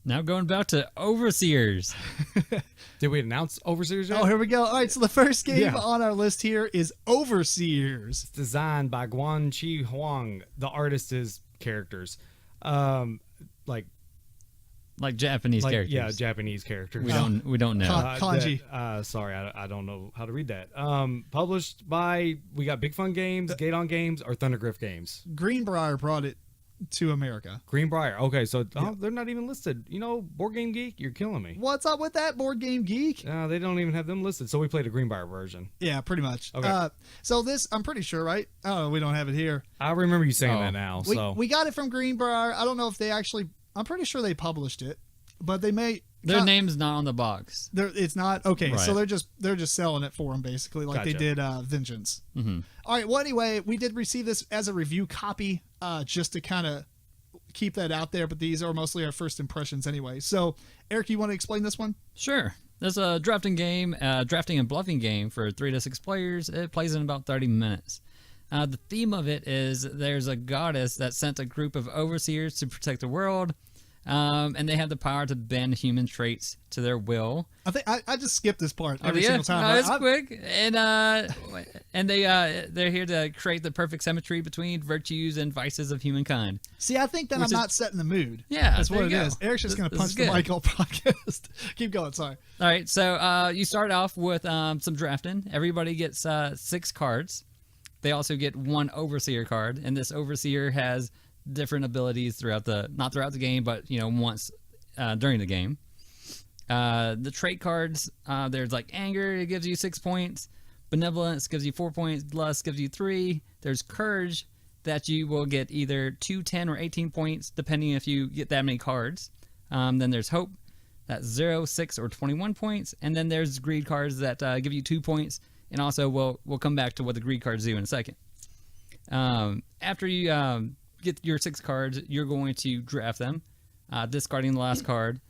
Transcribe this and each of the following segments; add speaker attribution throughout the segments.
Speaker 1: Now going back to Overseers.
Speaker 2: Did we announce Overseers yet?
Speaker 3: Oh, here we go. All right, so the first game on our list here is Overseers.
Speaker 2: It's designed by Guan, Chih, Huang. The artist is characters. Like
Speaker 1: Japanese characters.
Speaker 2: Yeah, Japanese characters.
Speaker 1: We don't know.
Speaker 3: Kanji.
Speaker 2: Sorry, I don't know how to read that. Published by, we got Big Fun Games, Gaton Games, or Thundergriff Games.
Speaker 3: Greenbrier brought it to America.
Speaker 2: Greenbrier. Okay, so they're not even listed. Board Game Geek, you're killing me.
Speaker 3: What's up with that, Board Game Geek?
Speaker 2: They don't even have them listed, so we played a Greenbrier version.
Speaker 3: Yeah, pretty much.
Speaker 2: Okay.
Speaker 3: So this, I'm pretty sure, right? Oh, we don't have it here.
Speaker 2: I remember you saying that now.
Speaker 3: We got it from Greenbrier. I don't know if they actually, I'm pretty sure they published it, but they may.
Speaker 1: Their name's not on the box.
Speaker 3: It's not okay.
Speaker 1: Right.
Speaker 3: So they're just selling it for them basically, like they did Vengeance.
Speaker 1: Mm-hmm.
Speaker 3: All right. Well, anyway, we did receive this as a review copy, just to kind of keep that out there. But these are mostly our first impressions anyway. So, Eric, you want to explain this one?
Speaker 1: Sure. There's a drafting and bluffing game for 3 to 6 players. It plays in about 30 minutes. The theme of it is there's a goddess that sent a group of overseers to protect the world. And they have the power to bend human traits to their will.
Speaker 3: I think I just skipped this part every single time.
Speaker 1: No, it's quick, and they're here to create the perfect symmetry between virtues and vices of humankind.
Speaker 3: See, I think that I'm not setting the mood.
Speaker 1: Yeah,
Speaker 3: that's what it is. Eric's just going to punch the mic all podcast. Keep going. Sorry.
Speaker 1: All right, so you start off with some drafting. Everybody gets 6 cards. They also get 1 overseer card, and this overseer has different abilities not throughout the game, but once during the game. The trait cards, there's like anger, it gives you 6 points. Benevolence gives you 4 points. Lust gives you 3. There's courage that you will get either 2, 10, or 18 points depending if you get that many cards. Then there's hope, that's 0, 6, or 21 points. And then there's greed cards that give you 2 points. And also we'll come back to what the greed cards do in a second. After you get your 6 cards, you're going to draft them, discarding the last card.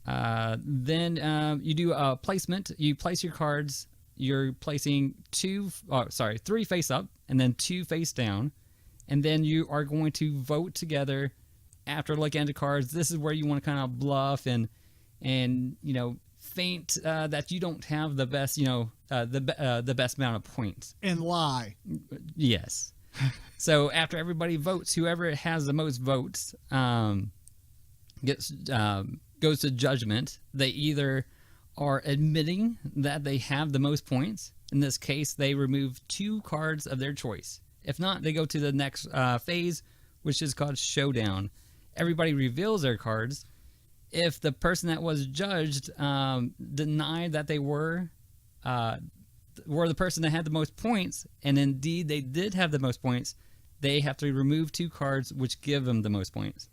Speaker 1: Then you do a placement. You place your cards. You're placing 3 face up and then 2 face down, and then you are going to vote together after looking at the cards. This is where you want to kind of bluff and feint that you don't have the best the best amount of points
Speaker 3: and lie.
Speaker 1: Yes. So after everybody votes, whoever has the most votes goes to judgment. They either are admitting that they have the most points. In this case, they remove 2 cards of their choice. If not, they go to the next phase, which is called Showdown. Everybody reveals their cards. If the person that was judged denied that they were the person that had the most points, and indeed they did have the most points, they have to remove 2 cards which give them the most points.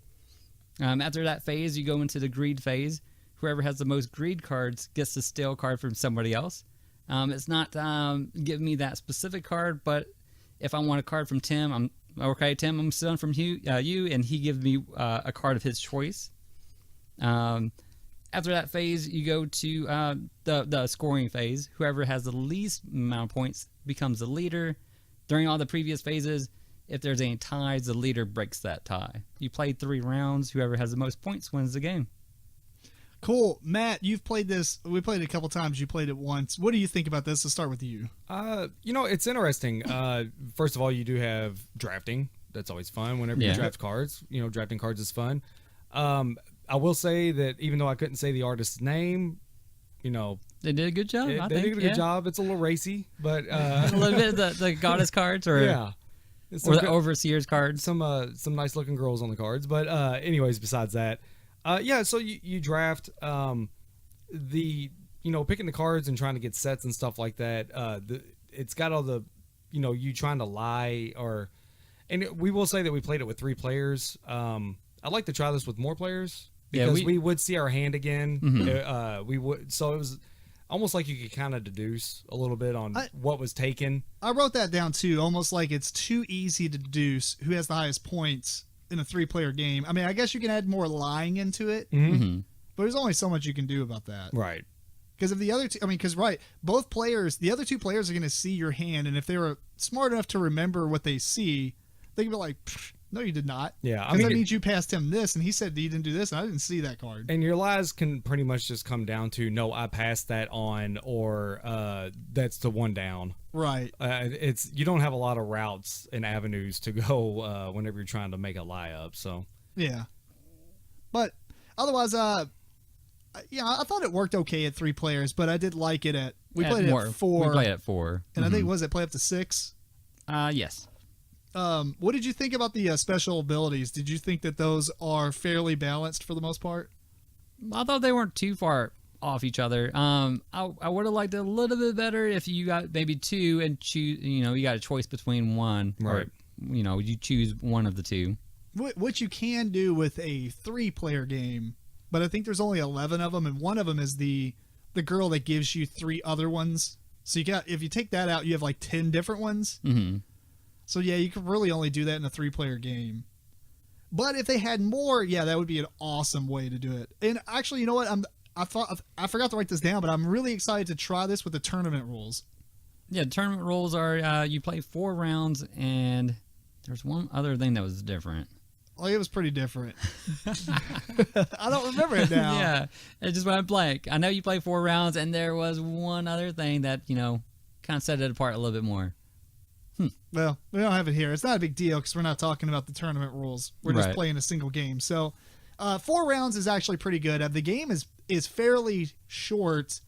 Speaker 1: After that phase, you go into the greed phase. Whoever has the most greed cards gets to steal a card from somebody else. It's not giving me that specific card, but if I want a card from Tim, Tim, I'm stealing from you, and he gives me a card of his choice. After that phase, you go to the scoring phase. Whoever has the least amount of points becomes the leader. During all the previous phases, if there's any ties, the leader breaks that tie. You play 3 rounds. Whoever has the most points wins the game.
Speaker 3: Cool. Matt, you've played this. We played it a couple times. You played it once. What do you think about this? Let's start with you.
Speaker 2: It's interesting. First of all, you do have drafting. That's always fun whenever you draft cards. Drafting cards is fun. I will say that even though I couldn't say the artist's name,
Speaker 1: they did a good job.
Speaker 2: They did a good job. It's a little racy, but
Speaker 1: a little bit of the goddess cards, or the overseers cards.
Speaker 2: Some nice looking girls on the cards, but anyways, besides that, So you draft picking the cards and trying to get sets and stuff like that. It's got all the you trying to lie and we will say that we played it with 3 players. I'd like to try this with more players. Because we would see our hand again.
Speaker 1: Mm-hmm.
Speaker 2: So it was almost like you could kind of deduce a little bit on what was taken.
Speaker 3: I wrote that down too, almost like it's too easy to deduce who has the highest points in a 3-player game. I mean, I guess you can add more lying into it, but there's only so much you can do about that.
Speaker 2: Right.
Speaker 3: Because if the other two, both players, the other 2 players are going to see your hand, and if they were smart enough to remember what they see, they can be like, No, you did not.
Speaker 2: Yeah, I
Speaker 3: because
Speaker 2: mean,
Speaker 3: that means you passed him this, and he said he didn't do this, and I didn't see that card.
Speaker 2: and your lies can pretty much just come down to no, I passed that on, or that's the one down.
Speaker 3: Right.
Speaker 2: It's you don't have a lot of routes and avenues to go whenever you're trying to make a lie up. So
Speaker 3: yeah, but otherwise, yeah, I thought it worked okay at 3 players, but I did like it at we played it at 4.
Speaker 1: We played at 4,
Speaker 3: and I think was it play up to 6.
Speaker 1: Yes.
Speaker 3: What did you think about the special abilities? Did you think that those are fairly balanced for the most part?
Speaker 1: I thought they weren't too far off each other. I would have liked it a little bit better if you got maybe 2 and choose. You know, you got a choice between one,
Speaker 2: right?
Speaker 1: Or, you know, you choose one of the 2.
Speaker 3: What you can do with a 3-player game, but I think there's only 11 of them, and one of them is the girl that gives you 3 other ones. So you got if you take that out, you have like 10 different ones.
Speaker 1: Mm-hmm.
Speaker 3: So yeah, you could really only do that in a 3-player game. But if they had more, yeah, that would be an awesome way to do it. And actually, you know what? I forgot to write this down, but I'm really excited to try this with the tournament rules.
Speaker 1: Yeah, the tournament rules are you play 4 rounds, and there's one other thing that was different.
Speaker 3: Like, it was pretty different. I don't remember it now.
Speaker 1: Yeah, it just went blank. I know you play 4 rounds, and there was one other thing that, you know, kind of set it apart a little bit more.
Speaker 3: Well, we don't have it here. It's not a big deal because we're not talking about the tournament rules. We're just
Speaker 1: Right.
Speaker 3: playing a single game. So 4 rounds is actually pretty good. The game is fairly short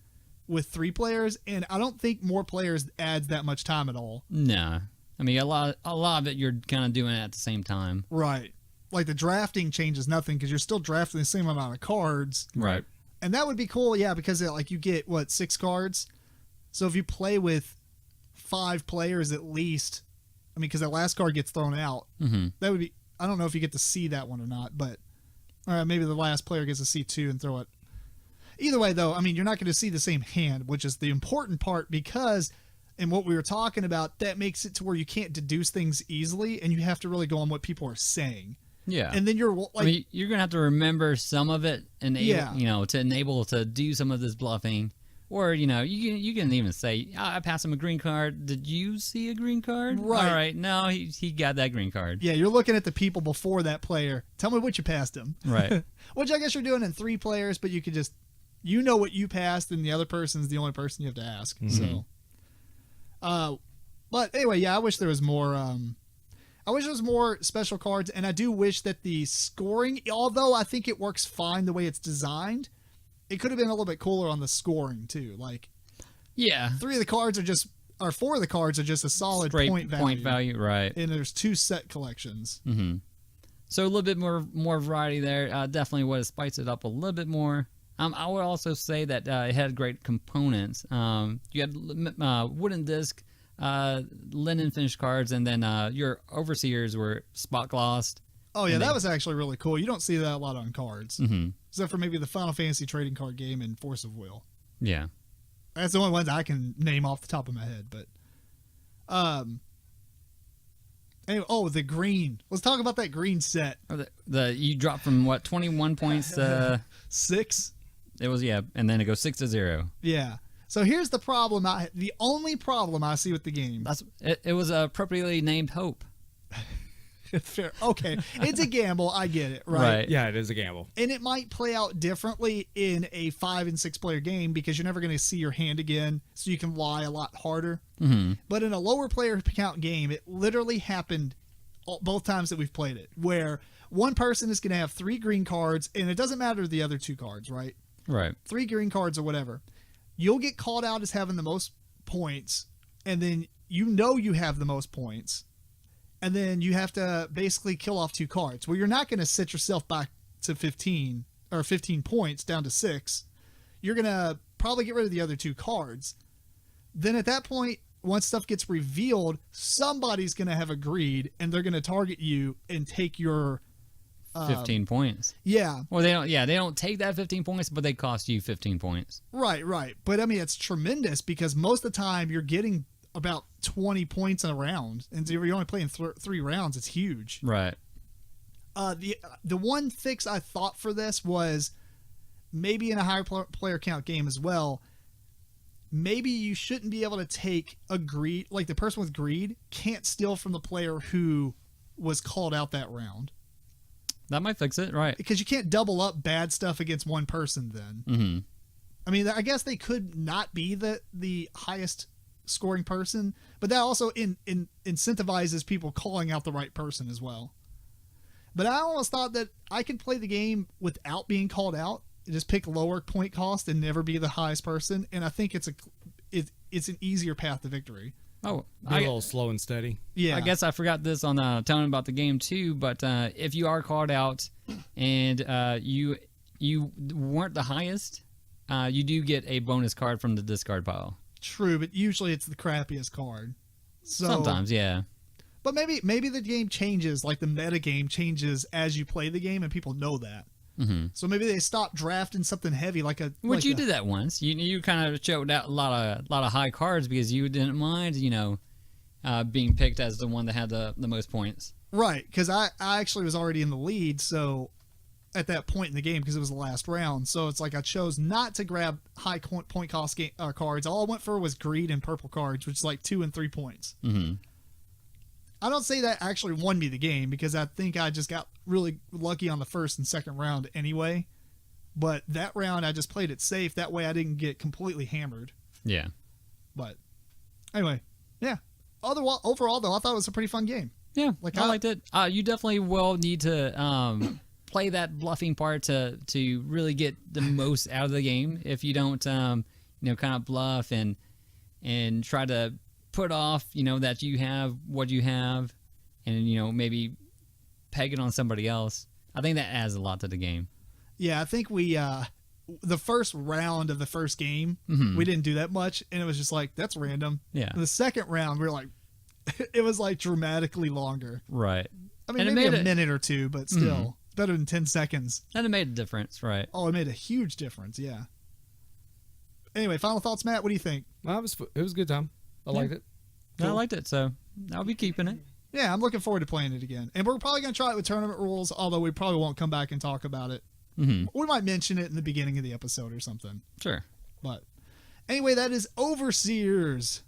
Speaker 3: with 3 players, and I don't think more players adds that much time at all.
Speaker 1: No, I mean a lot of it you're kind of doing it at the same time.
Speaker 3: Right. Like the drafting changes nothing because you're still drafting the same amount of cards.
Speaker 1: Right.
Speaker 3: And that would be cool, yeah, because like you get, 6 cards? So if you play with 5 players at least, I mean, because that last card gets thrown out, that would be, I don't know if you get to see that one or not, but maybe the last player gets to see 2 and throw it. Either way, though, I mean, you're not going to see the same hand, which is the important part because, and what we were talking about, that makes it to where you can't deduce things easily and you have to really go on what people are saying.
Speaker 1: Yeah.
Speaker 3: And then you're like,
Speaker 1: I mean, you're gonna have to remember some of it and
Speaker 3: Yeah.
Speaker 1: you know, to enable to do some of this bluffing. Or, you know, you can even say, I passed him a green card. Did you see a green card?
Speaker 3: Right.
Speaker 1: All right. No, he got that green card.
Speaker 3: yeah, you're looking at the people before that player. Tell me what you passed him.
Speaker 1: Right.
Speaker 3: Which I guess you're doing in 3 players, but you could just, you know what you passed, and the other person's the only person you have to ask. So, but anyway, yeah, I wish there was more. I wish there was more special cards, and I do wish that the scoring, although I think it works fine the way it's designed, it could have been a little bit cooler on the scoring too. Like,
Speaker 1: Yeah.
Speaker 3: 3 of the cards are just, or 4 of the cards are just a solid
Speaker 1: Straight
Speaker 3: point value,
Speaker 1: right.
Speaker 3: and there's 2 set collections.
Speaker 1: So a little bit more variety there. Definitely would have spiced it up a little bit more. I would also say that it had great components. You had wooden disc, linen finish cards, and then your overseers were spot glossed.
Speaker 3: Oh yeah, that was actually really cool. You don't see that a lot on cards, except for maybe the Final Fantasy trading card game and Force of Will.
Speaker 1: Yeah.
Speaker 3: That's the only ones I can name off the top of my head. But, anyway, the green. Let's talk about that green set.
Speaker 1: Or you dropped from what 21 points.
Speaker 3: 6.
Speaker 1: It was and then it goes 6-0.
Speaker 3: Yeah. So here's the problem. The only problem I see with the game.
Speaker 1: It was appropriately named Hope.
Speaker 3: Fair. Okay, it's a gamble. I get it. Right.
Speaker 2: Yeah, it is a gamble.
Speaker 3: And it might play out differently in a 5 and 6 player game because you're never going to see your hand again, so you can lie a lot harder. But in a lower player count game, it literally happened both times that we've played it, where one person is going to have 3 green cards, and it doesn't matter the other 2 cards, right?
Speaker 1: Right.
Speaker 3: 3 green cards or whatever. You'll get called out as having the most points, and then you know you have the most points. And then you have to basically kill off 2 cards. Well, you're not going to set yourself back to 15 or 15 points down to 6. You're going to probably get rid of the other 2 cards. Then at that point, once stuff gets revealed, somebody's going to have agreed and they're going to target you and take your
Speaker 1: 15 points.
Speaker 3: Yeah.
Speaker 1: Well, they don't take that 15 points, but they cost you 15 points.
Speaker 3: Right. But I mean, it's tremendous because most of the time you're getting about 20 points in a round, and so you're only playing 3 rounds. It's huge.
Speaker 1: Right.
Speaker 3: The one fix I thought for this was maybe in a higher player count game as well. Maybe you shouldn't be able to take a greed, like the person with greed can't steal from the player who was called out that round.
Speaker 1: That might fix it, right?
Speaker 3: Because you can't double up bad stuff against one person then.
Speaker 1: Mm-hmm.
Speaker 3: I mean, I guess they could not be the highest scoring person, but that also incentivizes people calling out the right person as well. But I almost thought that I could play the game without being called out, just pick lower point cost and never be the highest person, and I think it's an easier path to victory.
Speaker 1: Oh,
Speaker 2: Be a little slow and steady.
Speaker 3: Yeah,
Speaker 1: I guess I forgot this on telling about the game too. But if you are called out and you weren't the highest, you do get a bonus card from the discard pile.
Speaker 3: True, but usually it's the crappiest card. So,
Speaker 1: Sometimes, yeah.
Speaker 3: But maybe the game changes, like the meta game changes as you play the game, and people know that.
Speaker 1: Mm-hmm.
Speaker 3: So maybe they stop drafting something heavy like a.
Speaker 1: Which
Speaker 3: like
Speaker 1: you
Speaker 3: a,
Speaker 1: did that once. You kind of showed out a lot of high cards because you didn't mind, being picked as the one that had the most points.
Speaker 3: Right, because I actually was already in the lead, so at that point in the game, because it was the last round, so it's like I chose not to grab high point cost cards. All I went for was greed and purple cards, which is like 2 and 3 points.
Speaker 1: Mm-hmm.
Speaker 3: I don't say that actually won me the game because I think I just got really lucky on the first and second round anyway. But that round I just played it safe. That way I didn't get completely hammered.
Speaker 1: Yeah.
Speaker 3: But anyway, yeah. Overall, though, I thought it was a pretty fun game.
Speaker 1: Yeah, I liked it. You definitely will need to play that bluffing part to really get the most out of the game. If you don't, kind of bluff and try to put off, that you have what you have, and maybe peg it on somebody else. I think that adds a lot to the game.
Speaker 3: Yeah, I think we the first round of the first game, we didn't do that much, and it was just like that's random.
Speaker 1: Yeah.
Speaker 3: And the second round, we were like, it was like dramatically longer.
Speaker 1: Right.
Speaker 3: I mean,
Speaker 1: and
Speaker 3: maybe a minute or two, but still better than 10 seconds.
Speaker 1: And it made a difference, right?
Speaker 3: Oh, it made a huge difference. Yeah. Anyway, final thoughts, Matt. What do you think?
Speaker 2: It was a good time. I liked it.
Speaker 1: Cool. I liked it, so I'll be keeping it.
Speaker 3: Yeah, I'm looking forward to playing it again. And we're probably going to try it with tournament rules, although we probably won't come back and talk about it.
Speaker 1: Mm-hmm.
Speaker 3: We might mention it in the beginning of the episode or something.
Speaker 1: Sure.
Speaker 3: But anyway, that is Overseers.